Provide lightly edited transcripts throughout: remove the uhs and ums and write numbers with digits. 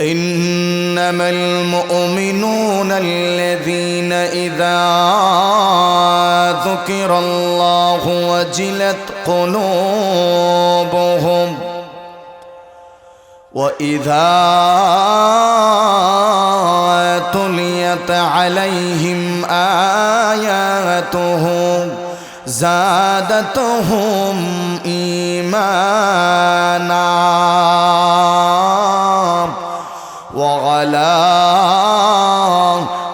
إنما المؤمنون الذين إذا ذكر الله وجلت قلوبهم وإذا تليت عليهم آياته زادتهم إيمانا وعلى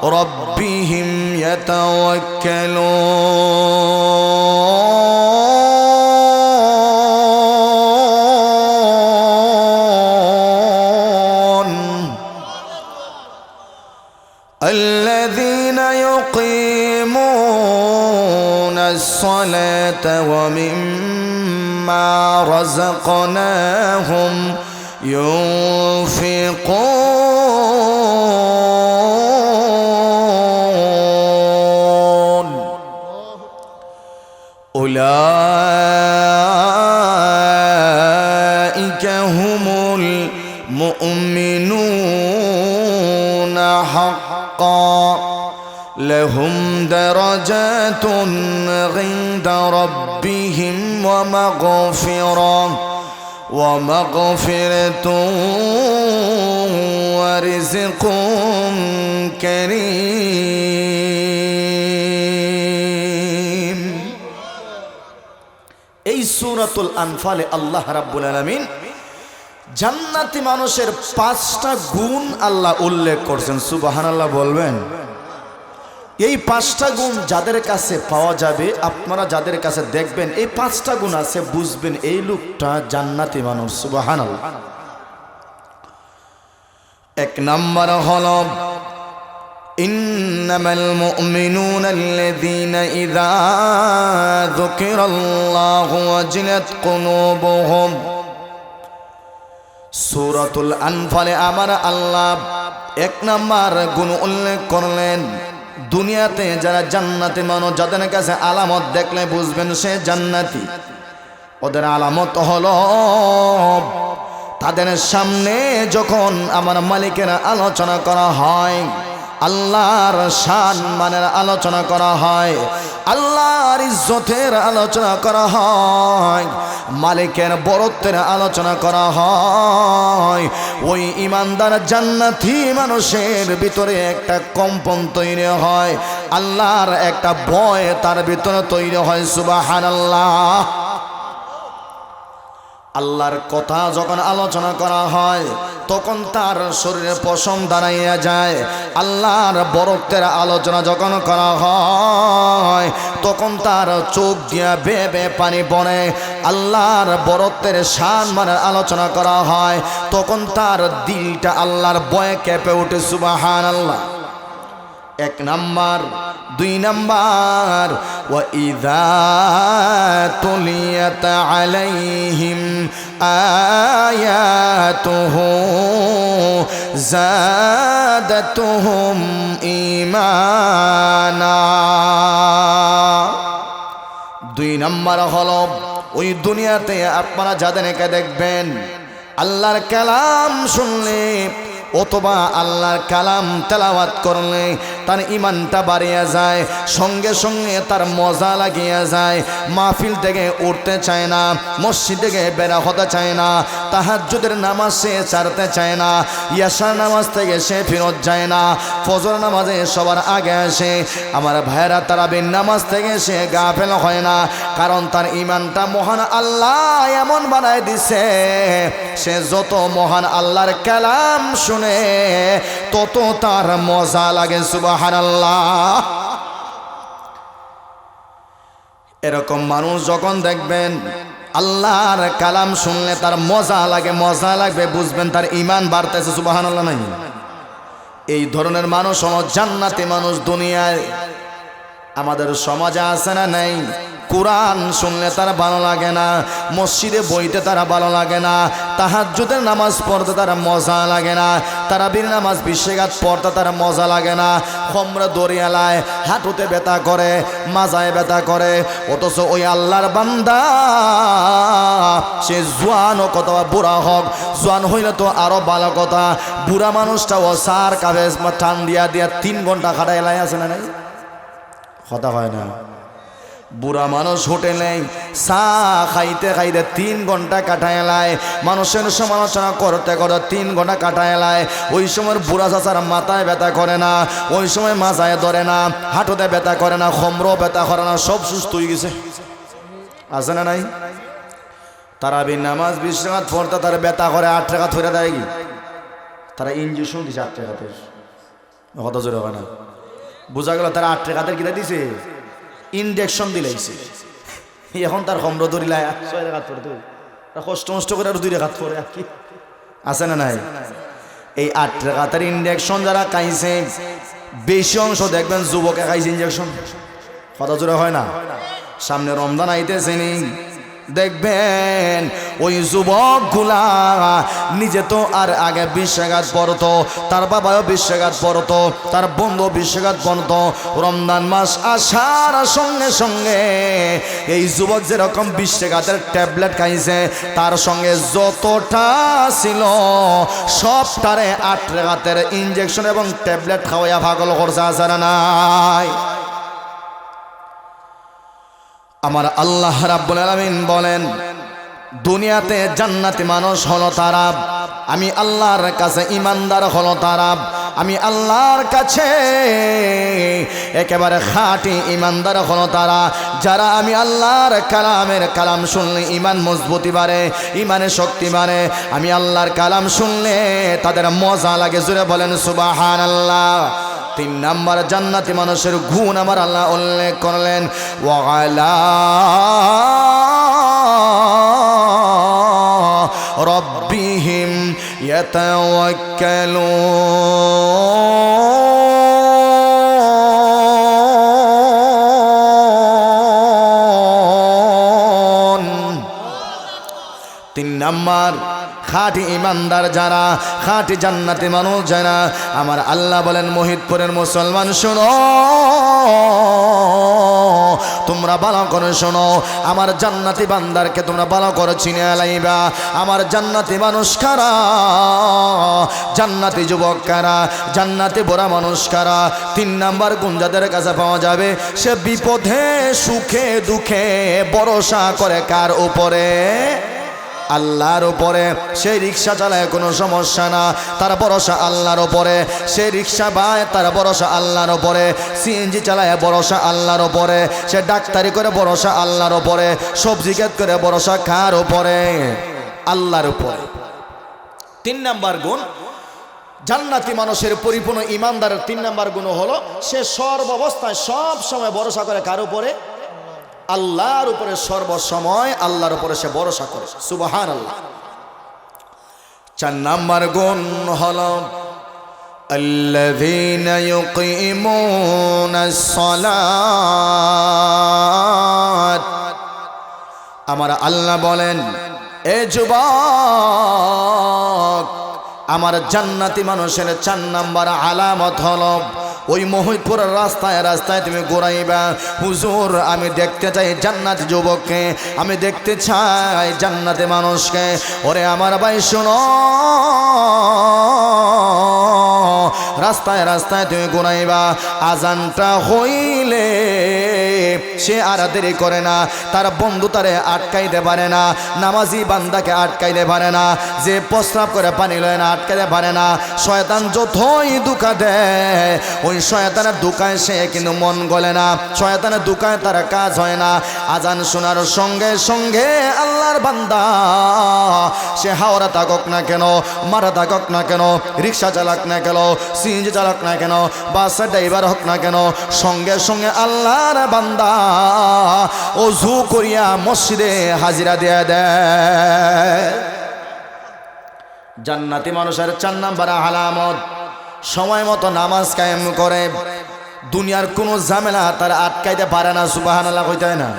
ربهم يتوكلون الذين يقيمون الصلاة ومما رزقناهم ينفقون أولئك هم المؤمنون حقا لهم درجات عند ربهم ومغفرة ورزق كريم। এই সূরাতুল আনফালে আল্লাহ রাব্বুল আলামিন জান্নাতি মানুষের 5টা গুণ আল্লাহ উল্লেখ করছেন। সুবহানাল্লাহ বলবেন। এই 5টা গুণ যাদের কাছে পাওয়া যাবে, আপনারা যাদের কাছে দেখবেন এই 5টা গুণ আছে, বুঝবেন এই লোকটা জান্নাতি মানুষ। সুবহানাল্লাহ। 1 নাম্বার হলো ইন্নামাল মুমিনুনা আল্লাযীনা ইযা যুকিরাল্লাহু ওয়াজিলাত কুলুবুহুম। সূরাতুল আনফালে আমার আল্লাহ 1 নাম্বার গুণ উল্লেখ করলেন। দুনিয়াতে যারা জান্নাতি মানুষ, যাদের কাছে আলামত দেখলে বুঝবেন সে জান্নাতি, ওদের আলামত হলো তাদের সামনে যখন আমার মালিকের আলোচনা করা হয়, আল্লাহর শান মানের আলোচনা করা হয়, আল্লাহর ইজ্জতের আলোচনা করা হয়, মালিকের বরত্বের আলোচনা করা হয়, ওই ইমানদার জান্নাতি মানুষের ভিতরে একটা কম্পন তৈরি হয়, আল্লাহর একটা ভয় তার ভিতরে তৈরি হয়। সুবহানাল্লাহ। আল্লাহর কথা যখন আলোচনা করা হয় তখন তার শরীরে পশম দাঁড়াইয়া যায়। আল্লাহর বরত্বের আলোচনা যখন করা হয় তখন তার চোখ দিয়া বেয়ে বেয়ে পানি পড়ে। আল্লাহর বরত্বের শান মানের আলোচনা করা হয় তখন তার দিলটা আল্লাহর ভয়ে কেঁপে ওঠে। সুবহানাল্লাহ। 1 নাম্বার। 2 নাম্বার ওয়া ইযা তুলিয়াত আলাইহিম আয়াতুহু যাদাতুহুম ঈমানা। 2 নাম্বার হলো ওই দুনিয়াতে আপনারা যাদেরকে দেখবেন আল্লাহর কালাম শুনলে অথবা আল্লাহর কালাম তেলাওয়াত করলে তার ঈমানটা বাড়িয়া যায়, সঙ্গে সঙ্গে তার মজা লাগিয়া যায়, মাহফিল থেকে উঠতে চায় না, মসজিদ থেকে বের হতে চায় না, তাহাজ্জুদের নামাজ সে ছাড়তে চায় না, ইয়াশার নামাজ থেকে সে ফেরত যায় না, ফজর নামাজে সবার আগে আসে। আমার ভাইরা তারাবির নামাজ থেকে সে গাফেল হয় না, কারণ তার ঈমানটা মহান আল্লাহ এমন বানায় দিছে, সে যত মহান আল্লাহর কালাম শুনে তত তার মজা লাগে। সুবহানাল্লাহ। এরকম মানুষ যখন দেখবেন আল্লাহর কালাম শুনলে তার মজা লাগে, মজা লাগবে, বুঝবেন তার ঈমান বাড়তেছে। সুবহানাল্লাহ। নাই এই ধরনের মানুষ হলো জান্নাতি মানুষ। দুনিয়ায় আমাদের সমাজে আছে না নাই? কোরআন শুনলে তার ভালো লাগে না, মসজিদে বইতে তারা ভালো লাগে না, তাহাজ্জুদের নামাজ পড়তে তারা মজা লাগে না, তারাবির নামাজ 20 রাকাত পড়তে তার মজা লাগে না। খমরা দরিয়ালায় হাঁটুতে ব্যথা করে, মাজায় ব্যথা করে, অথচ ওই আল্লাহর বান্দা সে জোয়ান হোক অথবা বুড়া হোক, জোয়ান হইলে তো আরো ভালো কথা, বুড়া মানুষটা ও সার কাবেজ টান দিয়া দিয়া 3 ঘন্টা খাটাই লাই আছে না নাই? কথা হয় না? বুড়া মানুষ হোটেলে চা খাইতে খাইতে 3 ঘন্টা কাটায় লায়, মানুষের সমালোচনা করতে করতে 3 ঘন্টা কাটায় লায়। ওই সময় বুড়া চাচার মাথায় ব্যথা করে না, ওই সময় মাজায় ধরে না, হাঁটুতে ব্যথা করে না, খমরও ব্যথা করে না, সব সুস্থ হয়ে গেছে। আছে না নাই? তারাবির নামাজ 20 রাকাত পড়তে তার ব্যথা করে 8 রাকাত ধরে দেয় কি? তারা ইঞ্জেকশন দিছে 8 রাকাতের। কত জোরে হয় না? বোঝা গেল তারা 8 রাকাতের কিনা দিছে, ইনজেকশন দিলাইছে। এখন তার খমর ধরিলায় 6 রাকাত পড়তে কষ্ট মষ্ট করে আর 2 রাকাত পড়ে কি? আছে না নাই? এই 8 রাকাতের ইনজেকশন যারা খাইছে বেশি অংশ দেখবেন যুবকে খাইছে ইনজেকশন। কত জোরে হয় না? সামনে রমজান আইতেছে নি, দেখবেন ওই যুবকগুলা নিজে তো আর আগে 20 রাকাত পড়তো, তার বাবাও 20 রাকাত পড়তো, তার বন্ধু 20 রাকাত পড়তো। রমজান মাস আসার সঙ্গে সঙ্গে এই যুবক যেরকম 20 রাকাতের ট্যাবলেট খাইছে, তার সঙ্গে যতটা ছিল সবটারে 8 রাকাতের ইনজেকশন এবং ট্যাবলেট খাওয়াইয়া পাগল করছে। আছে না নাই? আমার আল্লাহ রাব্বুল আলামিন বলেন, দুনিয়াতে জান্নাতি মানুষ হলো তারা, আমি আল্লাহর কাছে ইমানদার হলো তারা, আমি আল্লাহর কাছে একেবারে খাঁটি ইমানদার হলো তারা, যারা আমি আল্লাহর কালাম শুনলে ইমান মজবুতি বাড়ে, ইমানে শক্তি বাড়ে। আমি আল্লাহর কালাম শুনলে তাদের মজা লাগে। জোরে বলেন সুবহানাল্লাহ। 3 নাম্বার জান্নাতি মানুষের গুণ আমার আল্লাহ উল্লেখ করলেন, ওয়ালা রব্বিহিম ইয়াতাওয়াক্কালুন। 3 নাম্বার খাঁটি ইমানদার যারা, খাঁটি জান্নাতি মানুষ যারা, আমার আল্লাহ বলেন, মহিদপুরের মুসলমান শোনো, তোমরা ভালো করে শোনো, আমার জান্নাতি বান্দারকে তোমরা ভালো করে চিনে লাইবা। আমার জান্নাতি মানুষ কারা, জান্নাতি যুবক কারা, জান্নাতি বুড়া মানুষ কারা? 3 নাম্বার গুণ যাদের কাছে পাওয়া যাবে, সে বিপদে সুখে দুঃখে ভরসা করে কার উপরে? আল্লাহর উপরে। সেই রিক্সা চালায় কোনো সমস্যা না, তার ভরসা আল্লাহর উপরে। সে রিক্সা বায়, তার ভরসা আল্লাহর উপরে। সিএনজি চালায়, ভরসা আল্লাহর উপরে। সে ডাক্তারি করে, ভরসা আল্লাহর উপরে। সবজি ক্ষেত করে, ভরসা কার উপরে? আল্লাহর উপরে। 3 নাম্বার গুণ জান্নাতি মানুষের পরিপূর্ণ ইমানদারের 3 নাম্বার গুণ হলো, সে সর্বাবস্থায় সব সময় ভরসা করে কার উপরে? আল্লাহর উপরে। সর্বসময় আল্লাহর উপরে সে ভরসা করে। সুবহানাল্লাহ। 4 নাম্বার গুণ হলো, আল্লাযীনা ইউকিমুনাস সালাত। আমার আল্লাহ বলেন, এ যুবক, আমার জান্নাতি মানুষের 4 নাম্বার আলামত হলো, ওই মহিদপুরের রাস্তায় রাস্তায় তুমি ঘুরাইবা, হুজুর আমি দেখতে চাই জান্নাতি যুবককে, আমি দেখতে চাই জান্নাতি মানুষকে। ওরে আমার ভাই শোনো, রাস্তায় রাস্তায় তুমি ঘুরাইবা, আজানটা হইলে সে আর দেরি করে না, তার বন্ধু তারে আটকাইতে পারে না, নামাজি বান্দাকে আটকাইতে পারে না, যে প্রস্রাব করে পানি লয় না আটকাইতে পারে না। শয়তান যতই দুঃখা দেয়, ওই শয়তানের দুঃখায় সে কিন্তু মন গলে না, শয়তানের দুঃখায় তার কাজ হয় না। আজান শোনার সঙ্গে সঙ্গে আল্লাহর বান্দা সে হাওড়া থাকুক না কেন, মারা থাকুক না কেন, রিক্সা চালাক না কেন, সিএনজি চালাক না কেন, বাসের ড্রাইভার হোক না কেন, সঙ্গে সঙ্গে আল্লাহর বান্দা ওযু করিয়া মসজিদে হাজিরা দিয়ে দেয়। জান্নাতি মানুষের 4 নাম্বার আলামত, সময় মতো নামাজ কায়েম করে, দুনিয়ার কোনো ঝামেলা তার আটকাইতে পারে না। সুবহানাল্লাহ কইতে হয় না?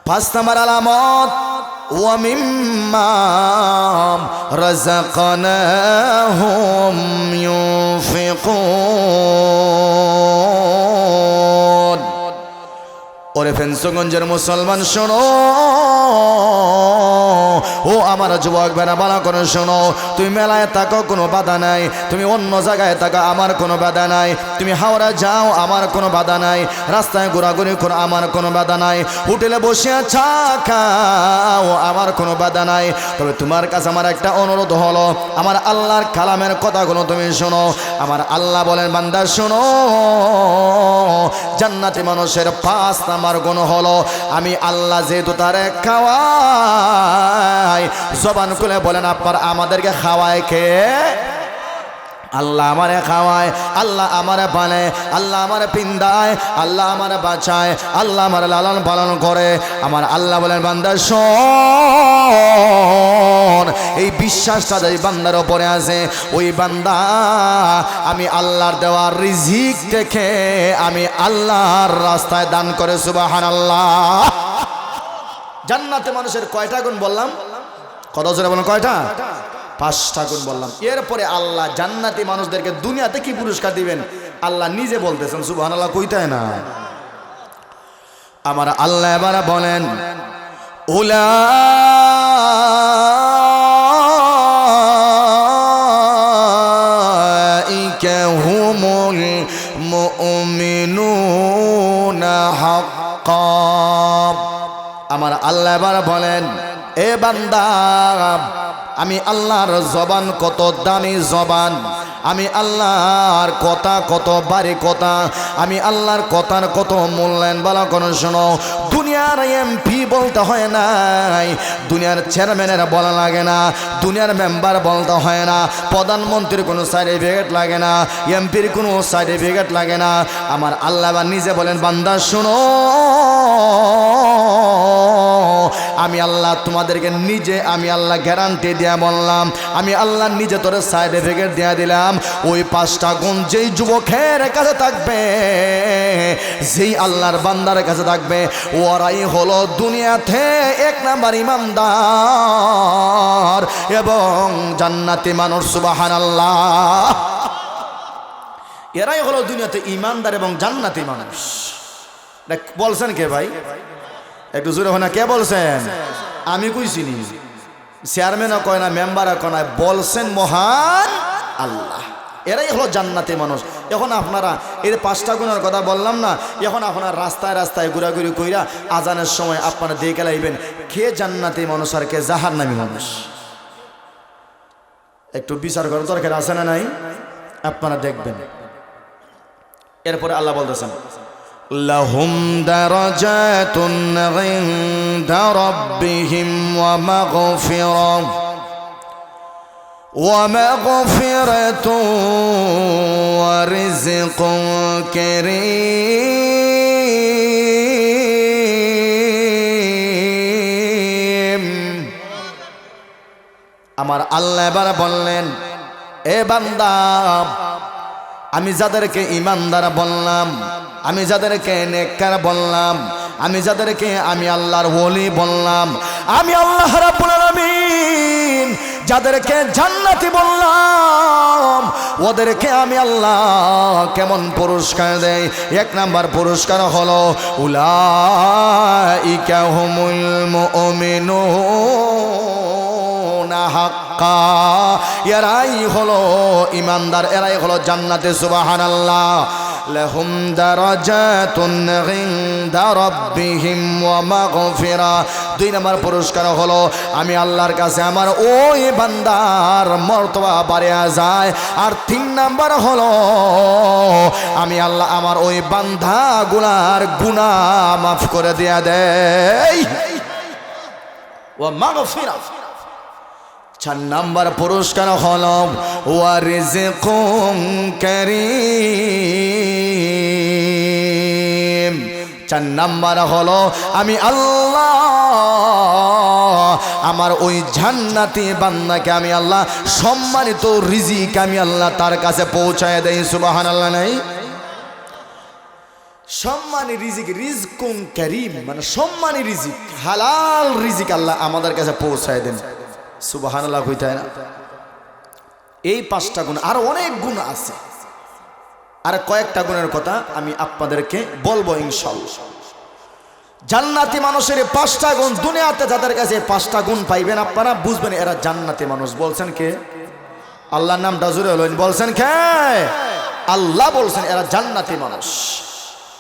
5 নাম্বার আলামত ওয়া মিম্মা রাযাকনাহুম ইউনফিকুন। ওরে ফেন্সগঞ্জের মুসলমান শোনো, ও আমার যুবক ভাইরা ভালো করে শোনো, তুমি মেলায় থাকো কোনো বাধা নাই, তুমি অন্য জায়গায় থাকো আমার কোনো বাধা নাই, তুমি হাওড়া যাও আমার কোনো বাধা নাই, রাস্তায় ঘোরাঘুরি করো আমার কোনো বাধা নাই, হোটেলে বসে চা খাও আমার কোনো বাধা নাই। তবে তোমার কাছে আমার একটা অনুরোধ হলো, আমার আল্লাহর কালামের কথাগুলো তুমি শোনো। আমার আল্লাহ বলেন বান্দা শোনো, জান্নাতি মানুষের 5 নাম্বার গুণ হলো আমি আল্লাহ যেহেতু তারে খাওয়াই, জবান খুলে বলেন আপনার আমাদেরকে খাওয়ায় কে? আল্লাহ আমারে খাওয়ায়, আল্লাহ আমারে পালে, আল্লাহ আমারে পিন্দায়, আল্লাহ আমারে বাঁচায়, আল্লাহ আমারে লালন পালন করে। আমার আল্লাহ বলেন বান্দা শোন, এই বিশ্বাসটা যে বান্দার উপরে আছে, ওই বান্দা আমি আল্লাহর দেওয়া রিজিক দেখে আমি আল্লাহর রাস্তায় দান করে। সুবহানাল্লাহ। জান্নাতে মানুষের কয়টা গুণ বললাম? কত জোরে বলেন কয়টা? 5টা গুণ বললাম। এরপরে আল্লাহ জান্নাতি মানুষদেরকে দুনিয়াতে কি পুরস্কার দিবেন আল্লাহ নিজে বলতেছেন। সুবহানাল্লাহ কইতায় না? আমার আল্লাহ এবার বলেন উলাইকা হুমুল মুমিনুনা হাক্কান। আমার আল্লাহ এবার বলেন এ বান্দা, আমি আল্লাহর জবান কত দামি জবান, আমি আল্লাহর কথা কত বাড়ি কথা, আমি আল্লাহর কথার কত মূল্যায়ন ভালো করে শোনো। দুনিয়ার এমপি বলতে হয় নাই, দুনিয়ার চেয়ারম্যানের বলা লাগে না, দুনিয়ার মেম্বার বলতে হয় না, প্রধানমন্ত্রীর কোনো সার্টিফিকেট লাগে না, এমপির কোনো সার্টিফিকেট লাগে না। আমার আল্লাহ নিজে বলেন বান্দা শোনো, আমি আল্লাহ তোমাদেরকে নিজে আমি আল্লাহ গ্যারান্টি দিয়া বললাম, আমি আল্লাহ নিজে তোর সার্টিফিকেট দিয়া দিলাম। ওই 5টা গুণ যেই যুবকের কাছে থাকবে, যেই আল্লাহর বান্দার কাছে থাকবে, ওরাই হলো দুনিয়াতে 1 নাম্বার ইমানদার এবং জান্নাতি মানুষ। সুবহানাল্লাহ। এরাই হলো দুনিয়াতে ইমানদার এবং জান্নাতি মানুষ। বলছেন কে ভাই? একটু জোরে হয় না, কে বলছেন? আমি কইছি নি, চেয়ারম্যানও কয় না, মেম্বারও কয় না, বলছেন মহান আল্লাহ। এরাই হলো জান্নাতি মানুষ। এখন আপনারা এই 5টা গুণের কথা বললাম না, এখন আপনারা রাস্তায় রাস্তায় ঘোরাঘুরি কইরা আজানের সময় আপনারা দেখে লাইবেন কে জান্নাতি মানুষ আর কে জাহান্নামী মানুষ। একটু বিচার করার দরকার আছে না নাই? আপনারা দেখবেন। এরপরে আল্লাহ বলতেছেন লাহুম দারাজাতুন ইনদা রাব্বিহিম ওয়া মাগফিরাতুন ওয়া রিজকুন কারীম। আমার আল্লাহ এবার বললেন এ বান্দা, আমি যাদেরকে ইমানদার বললাম, আমি যাদেরকে নেককার বললাম, আমি যাদেরকে আমি আল্লাহর ওলি বললাম, আমি আল্লাহ রাব্বুল আলামিন যাদেরকে জান্নাতি বললাম, ওদেরকে আমি আল্লাহ কেমন পুরস্কার দেই? 1 নাম্বার পুরস্কার হলো উলাইকা হুমুল মুমিনুনা হাক্কা। এরাই হলো ইমানদার, এরাই হলো জান্নাতে। সুবহানাল্লাহ। লাহুম দারাজাতুন ইনদা রাব্বিহিম ওয়া মাগফিরা। 2 নম্বর পুরস্কার হলো আমি আল্লাহর কাছে আমার ওই বান্দার মর্তবা বাড়িয়ে যায়। আর 3 নম্বর হলো আমি আল্লাহ আমার ওই বান্দাগুলার গুনাহ মাফ করে দিয়া দেই। ওয়া মাগফিরা। 4 নম্বর পুরস্কার হলো ওয়া রিজকুন কারীম। 4 নম্বর হলো আমি আল্লাহ আমার ওই জান্নাতি বান্দাকে আমি আল্লাহ সম্মানিত রিজিক আমি আল্লাহ তার কাছে পৌঁছায় দেই। সুবহানাল্লাহ নাই? সম্মানী রিজিক, রিজকুন কারীম, মানে সম্মানী রিজিক, হালাল রিজিক আল্লাহ আমাদের কাছে পৌঁছায় দেন। সুবহানাল্লাহ কইতে হয় না? এই 5টা গুণ, আর অনেক গুণ আছে, আর কয়েকটা গুণের কথা আমি আপনাদেরকে বলবো ইনশাআল্লাহ। জান্নাতি মানুষের 5টা গুণ, দুনিয়াতে যাদের কাছে 5টা গুণ পাইবেন আপনারা বুঝবেন এরা জান্নাতি মানুষ। বলছেন কে? আল্লাহর নামটা জোরে হলেন, বলছেন কে? আল্লাহ বলছেন এরা জান্নাতি মানুষ।